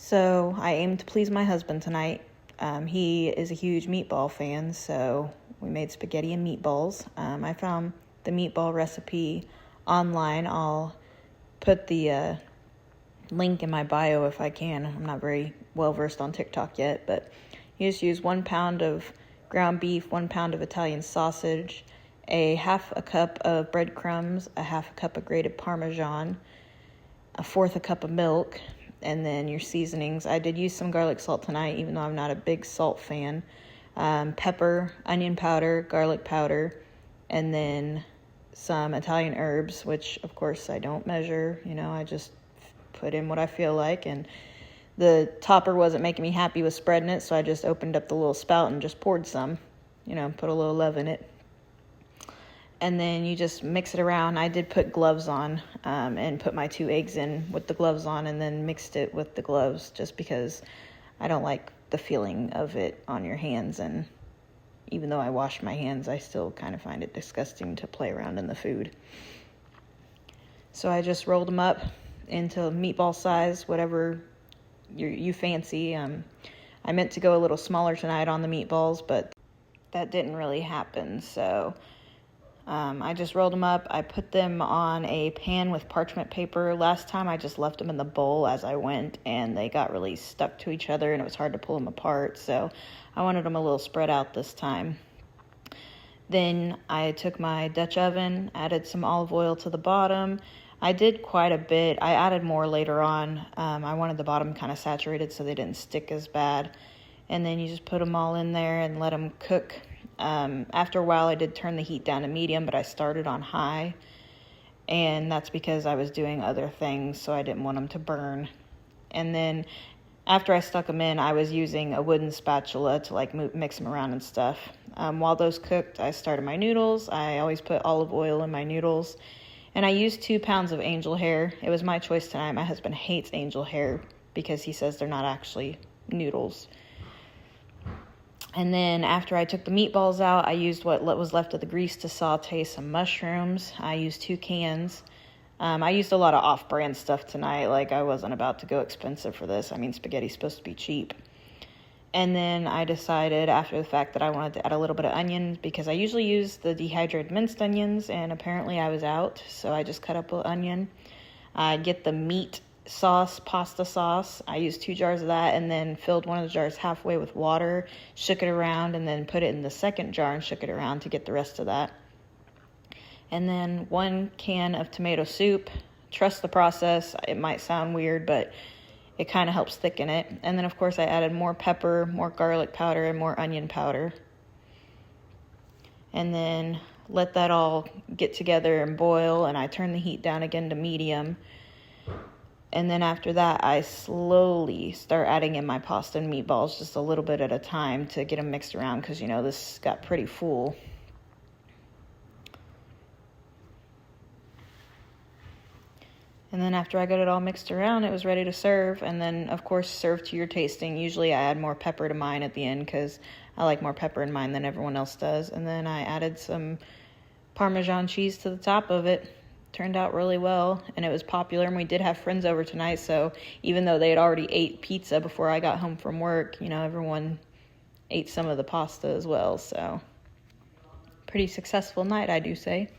So I aim to please my husband tonight. He is a huge meatball fan, so we made spaghetti and meatballs. I found the meatball recipe online. I'll put the link in my bio if I can. I'm not very well versed on TikTok yet, but you just use 1 pound of ground beef, 1 pound of Italian sausage, a half a cup of breadcrumbs, a half a cup of grated Parmesan, a fourth a cup of milk, and then your seasonings. I did use some garlic salt tonight, even though I'm not a big salt fan. Pepper, onion powder, garlic powder, and then some Italian herbs, which of course I don't measure. I just put in what I feel like, and the topper wasn't making me happy with spreading it, so I just opened up the little spout and just poured some, put a little love in it. And then you just mix it around. I did put gloves on and put my 2 eggs in with the gloves on and then mixed it with the gloves just because I don't like the feeling of it on your hands. And even though I wash my hands, I still kind of find it disgusting to play around in the food. So I just rolled them up into meatball size, whatever you fancy. I meant to go a little smaller tonight on the meatballs, but that didn't really happen. So I just rolled them up. I put them on a pan with parchment paper. Last time I just left them in the bowl as I went, and they got really stuck to each other, and it was hard to pull them apart. So I wanted them a little spread out this time. Then I took my Dutch oven, added some olive oil to the bottom. I did quite a bit. I added more later on. I wanted the bottom kind of saturated so they didn't stick as bad. And then you just put them all in there and let them cook. After a while, I did turn the heat down to medium, but I started on high. And that's because I was doing other things, so I didn't want them to burn. And then after I stuck them in, I was using a wooden spatula to mix them around and stuff. While those cooked, I started my noodles. I always put olive oil in my noodles. And I used 2 pounds of angel hair. It was my choice tonight. My husband hates angel hair because he says they're not actually noodles. And then after I took the meatballs out, I used what was left of the grease to saute some mushrooms. I used 2 cans. I used a lot of off-brand stuff tonight. I wasn't about to go expensive for this. Spaghetti's supposed to be cheap. And then I decided after the fact that I wanted to add a little bit of onions because I usually use the dehydrated minced onions, and apparently I was out, so I just cut up an onion. I get the meat sauce, pasta sauce. I used 2 jars of that and then filled one of the jars halfway with water, shook it around, and then put it in the second jar and shook it around to get the rest of that. And then 1 can of tomato soup. Trust the process. It might sound weird, but it kind of helps thicken it. And then, of course, I added more pepper, more garlic powder, and more onion powder. And then let that all get together and boil, and I turn the heat down again to medium. And then after that, I slowly start adding in my pasta and meatballs just a little bit at a time to get them mixed around because, this got pretty full. And then after I got it all mixed around, it was ready to serve. And then, of course, serve to your tasting. Usually I add more pepper to mine at the end because I like more pepper in mine than everyone else does. And then I added some Parmesan cheese to the top of it. Turned out really well, and it was popular, and we did have friends over tonight, so even though they had already ate pizza before I got home from work, everyone ate some of the pasta as well, so pretty successful night, I do say.